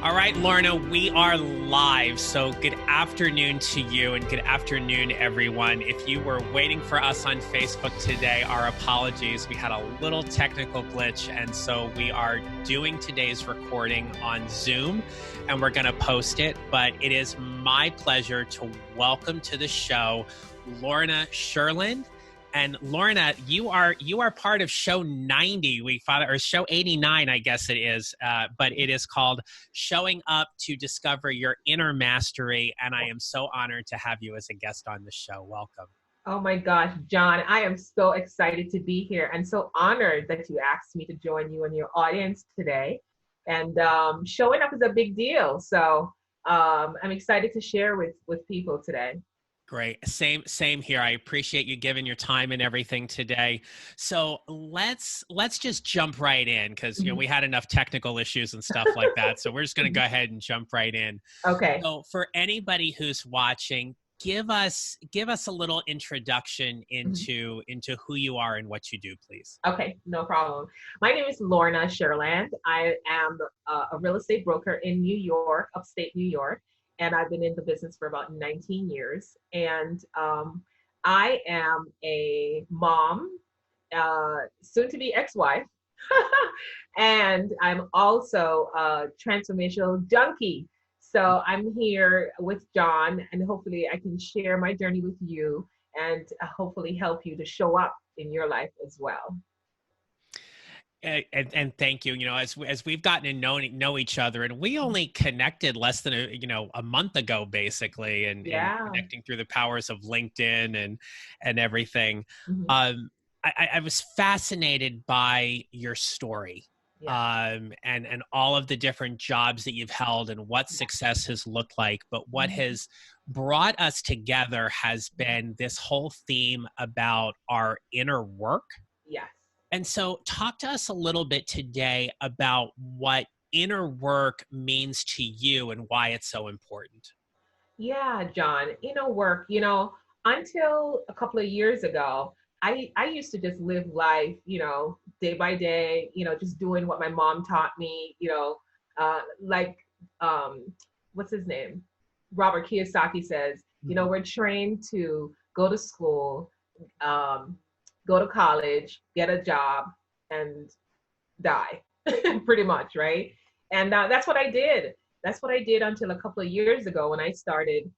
All right, Lorna, we are live. So good afternoon to you and good afternoon, everyone. If you were waiting for us on Facebook today, our apologies. We had a little technical glitch, and so we are doing today's recording on Zoom, and we're going to post it. But it is my pleasure to welcome to the show Lorna Sherland. And Lorna, you are part of show 90, or show 89, I guess it is. But it is called Showing Up to Discover Your Inner Mastery. And I am so honored to have you as a guest on the show. Welcome. Oh my gosh, John, I am so excited to be here and so honored that you asked me to join you and your audience today. And showing up is a big deal. So I'm excited to share with people today. Great. Same here. I appreciate you giving your time and everything today. So let's just jump right in because we had enough technical issues and stuff like that. So we're just going to go ahead and jump right in. Okay. So for anybody who's watching, give us a little introduction into who you are and what you do, please. Okay, no problem. My name is Lorna Sherland. I am a real estate broker in New York, upstate New York. And I've been in the business for about 19 years. And I am a mom, soon to be ex-wife, and I'm also a transformational junkie. So I'm here with John, and hopefully I can share my journey with you and hopefully help you to show up in your life as well. And thank you. As we've gotten to know each other, and we only connected less than a month ago, basically, and connecting through the powers of LinkedIn and everything. I was fascinated by your story, and all of the different jobs that you've held and what success has looked like. But what has brought us together has been this whole theme about our inner work. Yes. And so talk to us a little bit today about what inner work means to you and why it's so important. Yeah, John, inner work, until a couple of years ago, I used to just live life, day by day, just doing what my mom taught me, what's his name? Robert Kiyosaki says, we're trained to go to school, go to college, get a job, and die, pretty much, right? And that's what I did. That's what I did until a couple of years ago when I started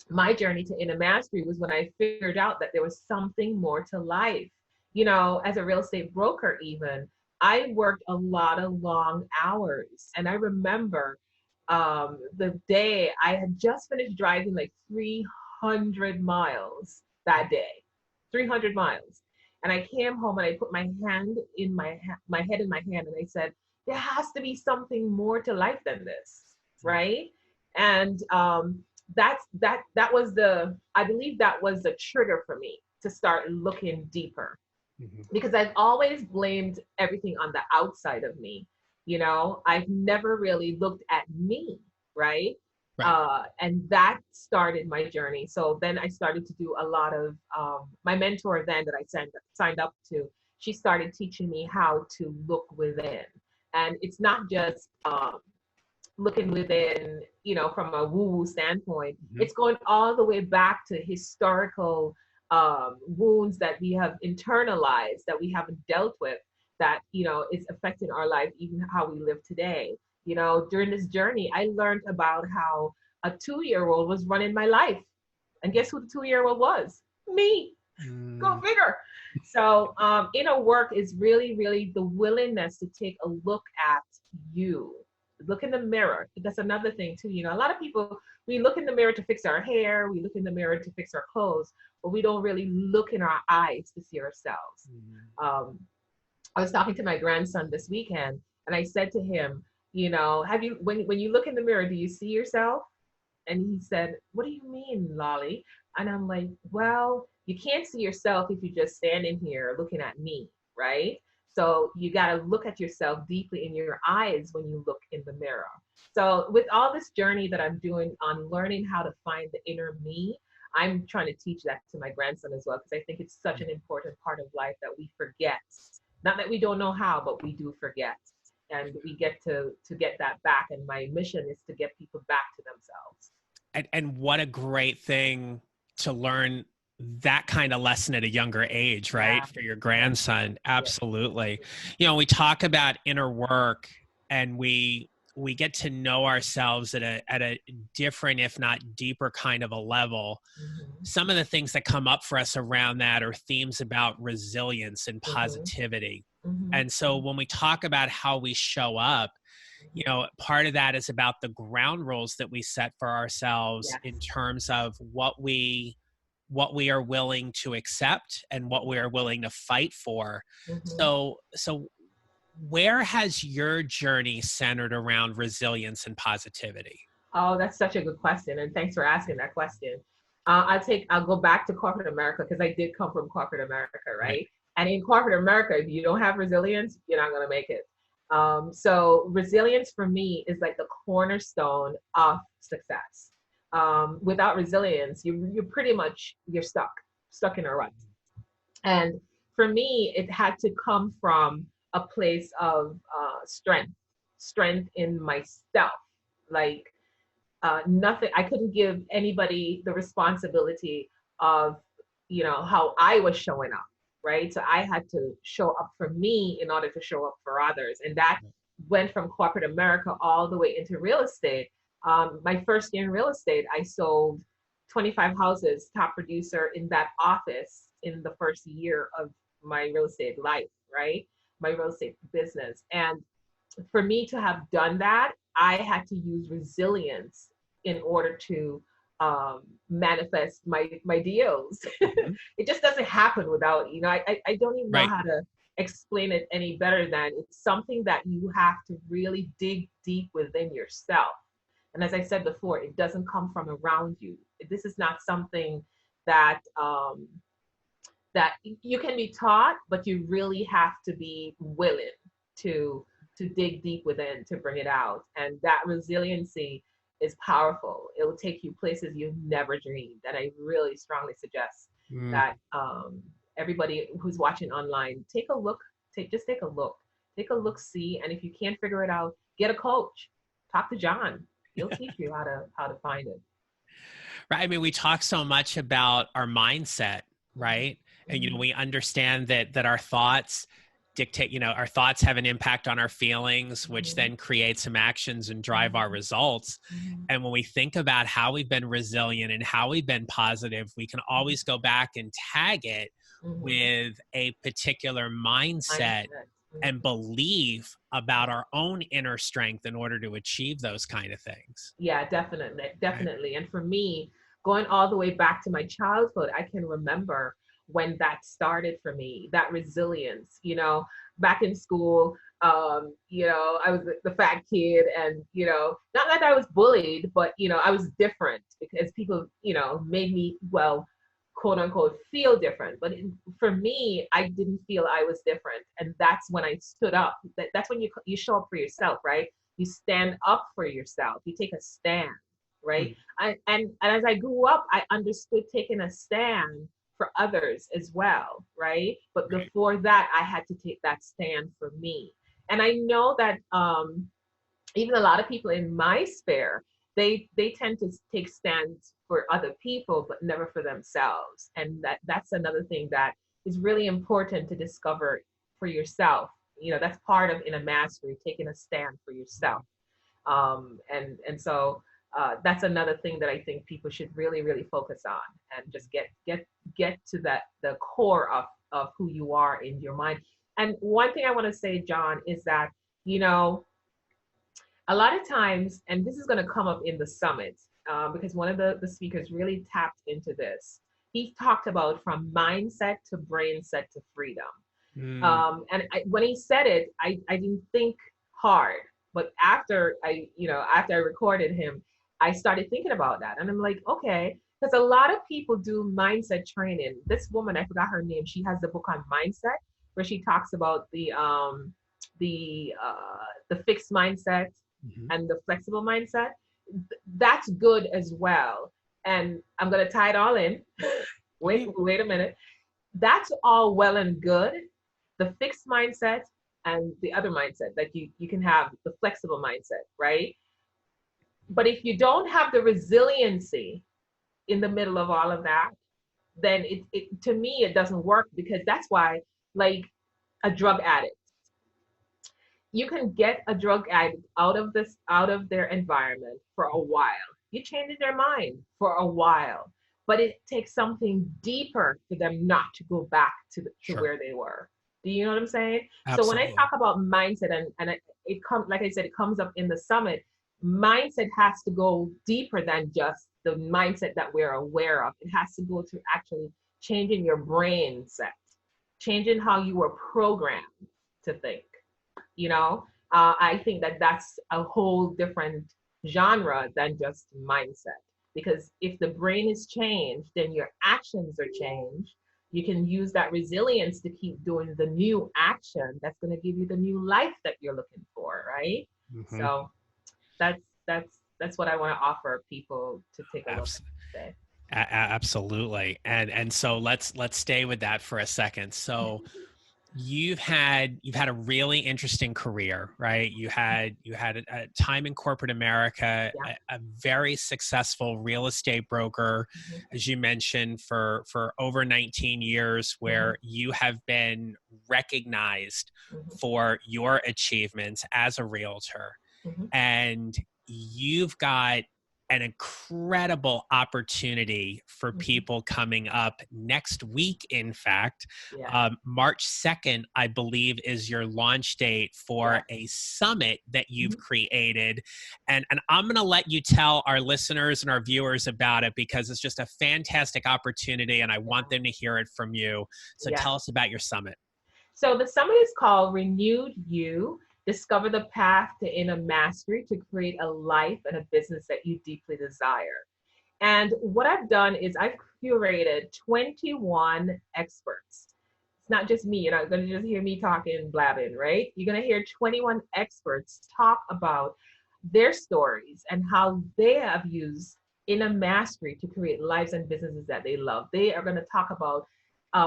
my journey to inner mastery, was when I figured out that there was something more to life. As a real estate broker even, I worked a lot of long hours. And I remember the day I had just finished driving like 300 miles that day, 300 miles. And I came home and I put my hand in my head in my hand, and I said, there has to be something more to life than this, right? And that was I believe that was the trigger for me to start looking deeper, because I've always blamed everything on the outside of me. I've never really looked at me, right? And that started my journey. So then I started to do a lot of, my mentor then that I signed up to, she started teaching me how to look within. And it's not just looking within, from a woo-woo standpoint. It's going all the way back to historical wounds that we have internalized, that we haven't dealt with, that, is affecting our life, even how we live today. During this journey, I learned about how a 2-year-old was running my life. And guess who the 2-year-old was? Me. Go figure. So inner work is really, really the willingness to take a look at you. Look in the mirror. That's another thing too. A lot of people, we look in the mirror to fix our hair. We look in the mirror to fix our clothes, but we don't really look in our eyes to see ourselves. I was talking to my grandson this weekend, and I said to him, when you look in the mirror, do you see yourself? And he said, what do you mean, Lolly? And I'm like, well, you can't see yourself if you're just standing here looking at me, right? So you got to look at yourself deeply in your eyes when you look in the mirror. So with all this journey that I'm doing on learning how to find the inner me, I'm trying to teach that to my grandson as well, because I think it's such an important part of life that we forget. Not that we don't know how, but we do forget. and we get to get that back. And my mission is to get people back to themselves. And what a great thing to learn that kind of lesson at a younger age, right? Yeah. For your grandson. Yeah. Absolutely. You know, we talk about inner work, and we get to know ourselves at a different, if not deeper kind of a level. Mm-hmm. Some of the things that come up for us around that are themes about resilience and Mm-hmm. positivity. Mm-hmm. And so when we talk about how we show up, you know, part of that is about the ground rules that we set for ourselves Yes. in terms of what we are willing to accept and what we are willing to fight for. Mm-hmm. So where has your journey centered around resilience and positivity? Oh, that's such a good question, and thanks for asking that question. I'll go back to corporate America because I did come from corporate America, Right. right? And in corporate America, if you don't have resilience, you're not going to make it. So resilience for me is like the cornerstone of success. Without resilience, you're pretty much you're stuck in a rut. And for me, it had to come from a place of strength in myself. Like nothing, I couldn't give anybody the responsibility of, how I was showing up, right? So I had to show up for me in order to show up for others. And that went from corporate America all the way into real estate. My first year in real estate, I sold 25 houses, top producer in that office in the first year of my real estate life, right? My real estate business. And for me to have done that, I had to use resilience in order to manifest my deals. Mm-hmm. It just doesn't happen without, I don't even know Right. how to explain it any better than it's something that you have to really dig deep within yourself. And as I said before, it doesn't come from around you. This is not something that that you can be taught, but you really have to be willing to dig deep within to bring it out. And that resiliency is powerful. It will take you places you've never dreamed. And I really strongly suggest Mm. that everybody who's watching online, take a look, take a look, see. And if you can't figure it out, get a coach. Talk to John. He'll teach you how to find it. Right. I mean, we talk so much about our mindset, right? And, you know, we understand that our thoughts dictate, you know, our thoughts have an impact on our feelings, which then create some actions and drive our results. And when we think about how we've been resilient and how we've been positive, we can always go back and tag it with a particular mindset and belief about our own inner strength in order to achieve those kind of things. Yeah, definitely. And for me, going all the way back to my childhood, I can remember when that started for me, that resilience, back in school, I was the fat kid and, not that I was bullied, but, I was different because people, made me, well, quote unquote, feel different. But for me, I didn't feel I was different. And that's when I stood up. That's when you show up for yourself, right? You stand up for yourself. You take a stand, right? And as I grew up, I understood taking a stand for others as well, right? But before that, I had to take that stand for me. And I know that even a lot of people in my sphere, they tend to take stands for other people, but never for themselves. And that's another thing that is really important to discover for yourself. That's part of inner mastery, taking a stand for yourself. And so that's another thing that I think people should really, really focus on and just get to the core of who you are in your mind. And one thing I want to say, John, is that, a lot of times, and this is going to come up in the summit, because one of the speakers really tapped into this. He talked about from mindset to brain set to freedom. And when he said it, I didn't think hard, but after I recorded him, I started thinking about that. And I'm like, okay, because a lot of people do mindset training. This woman, I forgot her name, she has the book on mindset where she talks about the fixed mindset and the flexible mindset. That's good as well. And I'm going to tie it all in. Wait a minute. That's all well and good. The fixed mindset and the other mindset. Like you can have the flexible mindset, right? But if you don't have the resiliency in the middle of all of that, then it to me it doesn't work, because that's why, like, a drug addict, you can get a drug addict out of their environment for a while. You change their mind for a while, but it takes something deeper for them not to go back to Sure. where they were. Do you know what I'm saying? So when I Absolutely. talk about mindset, and it comes, like I said, it comes up in the summit. Mindset has to go deeper than just the mindset that we're aware of. It has to go to actually changing your brain set, changing how you were programmed to think. you know I think that that's a whole different genre than just mindset, because if the brain is changed, then your actions are changed. You can use that resilience to keep doing the new action that's going to give you the new life that you're looking for, right? Mm-hmm. So that's what I want to offer people to take a look at today. Absolutely. And so let's stay with that for a second. So you've had a really interesting career, right? You had a time in corporate America, Yeah. a very successful real estate broker, Mhm. as you mentioned, for over 19 years, Mhm. where you have been recognized Mhm. for your achievements as a realtor. Mhm. And you've got an incredible opportunity for Mhm. people coming up next week. In fact, Yeah. March 2nd, I believe, is your launch date Yeah. for a summit that you've Mhm. created. And I'm going to let you tell our listeners and our viewers about it, because it's just a fantastic opportunity and I want them to hear it from you. So Yeah. tell us about your summit. So the summit is called Renewed You. Discover the path to inner mastery to create a life and a business that you deeply desire. And what I've done is I've curated 21 experts. It's not just me. You're not going to just hear me talking, blabbing, right? You're going to hear 21 experts talk about their stories and how they have used inner mastery to create lives and businesses that they love. They are going to talk about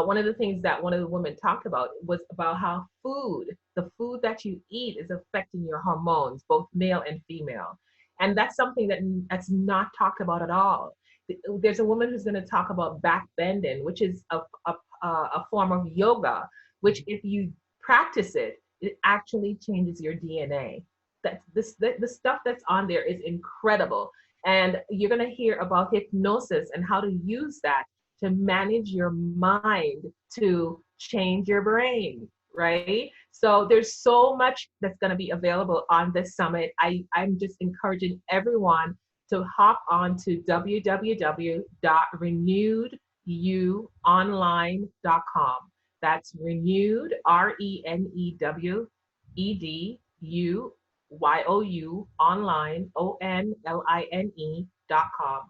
one of the things that one of the women talked about was about how the food that you eat, is affecting your hormones, both male and female. And that's something that's not talked about at all. There's a woman who's going to talk about back bending, which is a form of yoga, which if you practice it, it actually changes your DNA. The stuff that's on there is incredible. And you're going to hear about hypnosis and how to use that to manage your mind to change your brain, right? So there's so much that's going to be available on this summit. I'm just encouraging everyone to hop on to www.renewedYouonline.com. That's renewed, RENEWEDYOU online, ONLINE.com.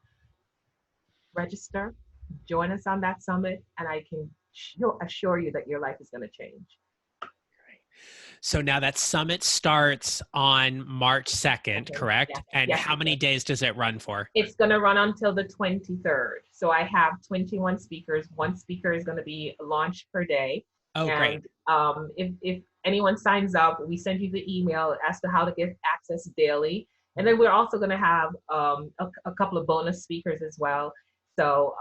Register, join us on that summit, and I can assure you that your life is going to change. So now that summit starts on March 2nd, Okay. correct? Yes, And yes, how many days does it run for? it's going to run until the 23rd. So I have 21 speakers. One speaker is going to be launched per day. Oh, great. And if anyone signs up, we send you the email as to how to get access daily. And then we're also going to have a couple of bonus speakers as well. So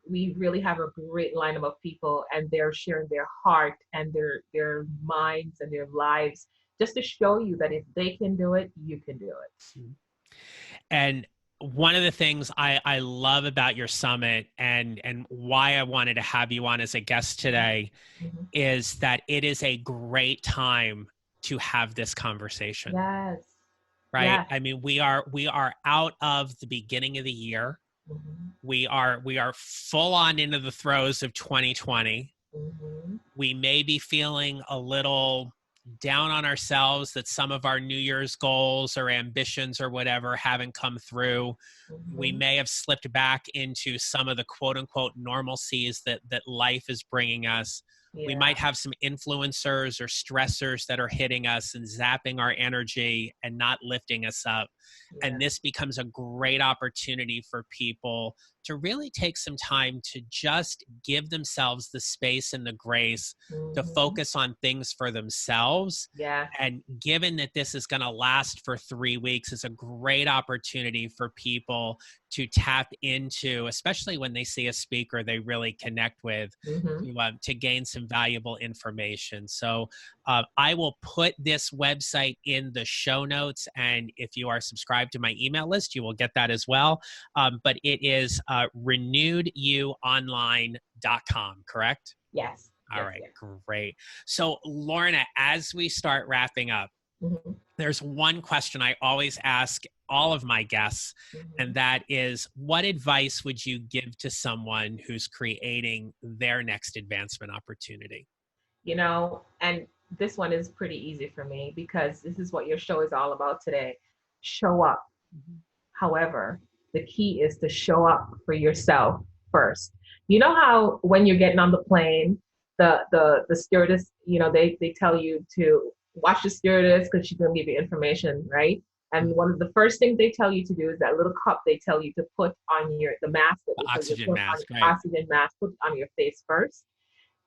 we really have a great lineup of people, and they're sharing their heart and their minds and their lives, just to show you that if they can do it, you can do it. And one of the things I love about your summit, and why I wanted to have you on as a guest today, Mm-hmm. is that it is a great time to have this conversation. Yes. Right? Yes. I mean, we are out of the beginning of the year. Mm-hmm. We are full on into the throes of 2020. Mm-hmm. We may be feeling a little down on ourselves that some of our New Year's goals or ambitions or whatever haven't come through. We Mm-hmm. may have slipped back into some of the quote unquote normalcies that life is bringing us. We Yeah. might have some influencers or stressors that are hitting us and zapping our energy and not lifting us up. Yeah. And this becomes a great opportunity for people to really take some time to just give themselves the space and the grace to focus on things for themselves. Yeah. And given that this is going to last for 3 weeks, it's a great opportunity for people to tap into, especially when they see a speaker they really connect with, to gain some valuable information. So I will put this website in the show notes, and if you are subscribed to my email list, you will get that as well. But it is renewedyouonline.com, correct? Yes. All right, great. So Lorna, as we start wrapping up, there's one question I always ask all of my guests, and that is, what advice would you give to someone who's creating their next advancement opportunity? You know, and this one is pretty easy for me because this is what your show is all about today. Show up. However, the key is to show up for yourself first. You know how when you're getting on the plane, the stewardess, you know, they tell you to watch the stewardess because she's going to give you information, right? And one of the first things they tell you to do is that little cup they tell you to put on the mask, The oxygen mask, right? Oxygen mask, put on your face first.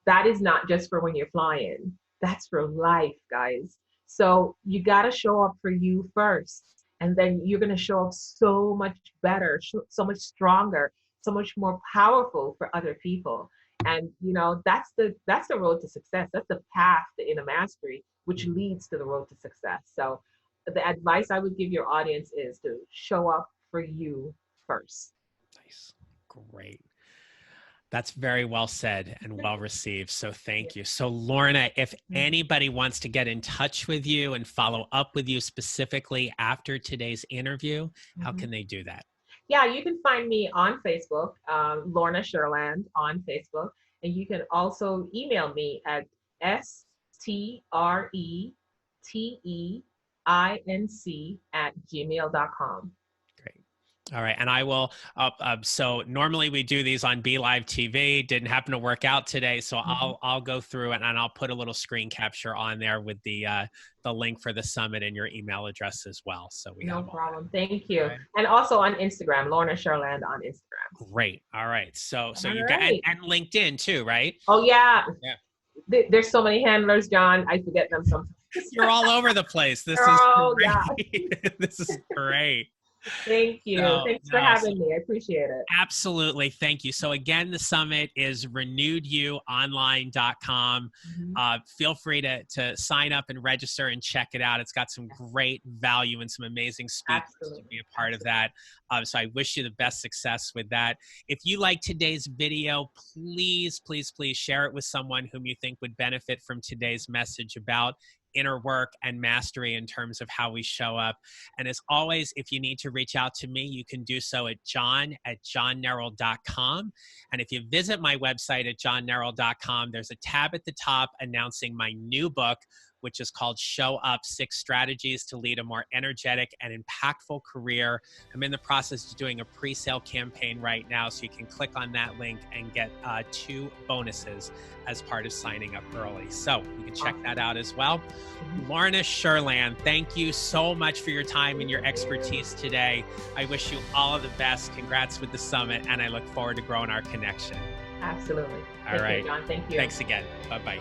That is not just for when you're flying. That's for life, guys. So you got to show up for you first. And then you're going to show up so much better, so much stronger, so much more powerful for other people. And, you know, that's the road to success. That's the path to inner mastery, which leads to the road to success. So the advice I would give your audience is to show up for you first. Nice. Great. That's very well said and well received. So thank you. So Lorna, if anybody wants to get in touch with you and follow up with you specifically after today's interview, how can they do that? Yeah, you can find me on Facebook, Lorna Sherland on Facebook. And you can also email me at stretinc@gmail.com. Great. All right. And I will, so normally we do these on Be Live TV. Didn't happen to work out today. So I'll go through it and I'll put a little screen capture on there with the link for the summit and your email address as well. So we no problem. Thank you. Right. And also on Instagram, Lorna Sherland on Instagram. Great. All right. So you got, and LinkedIn too, right? Oh yeah. There's so many handlers, John. I forget them sometimes. You're all over the place. This is great. Yeah. This is great. Thank you. Thanks for having me. I appreciate it. Absolutely. Thank you. So again, the summit is renewedyouonline.com. Feel free to sign up and register and check it out. It's got some great value and some amazing speakers to be a part of that. So I wish you the best success with that. If you like today's video, please, please, please share it with someone whom you think would benefit from today's message about inner work and mastery in terms of how we show up. And as always, if you need to reach out to me, you can do so at john@johnneral.com. And if you visit my website at johnneral.com, there's a tab at the top announcing my new book, which is called Show Up: 6 Strategies to Lead a More Energetic and Impactful Career. I'm in the process of doing a pre-sale campaign right now, so you can click on that link and get 2 bonuses as part of signing up early. So you can check that out as well. Lorna Sherland, thank you so much for your time and your expertise today. I wish you all of the best. Congrats with the summit, and I look forward to growing our connection. Absolutely. All right. John. Thank you. Thanks again. Bye-bye.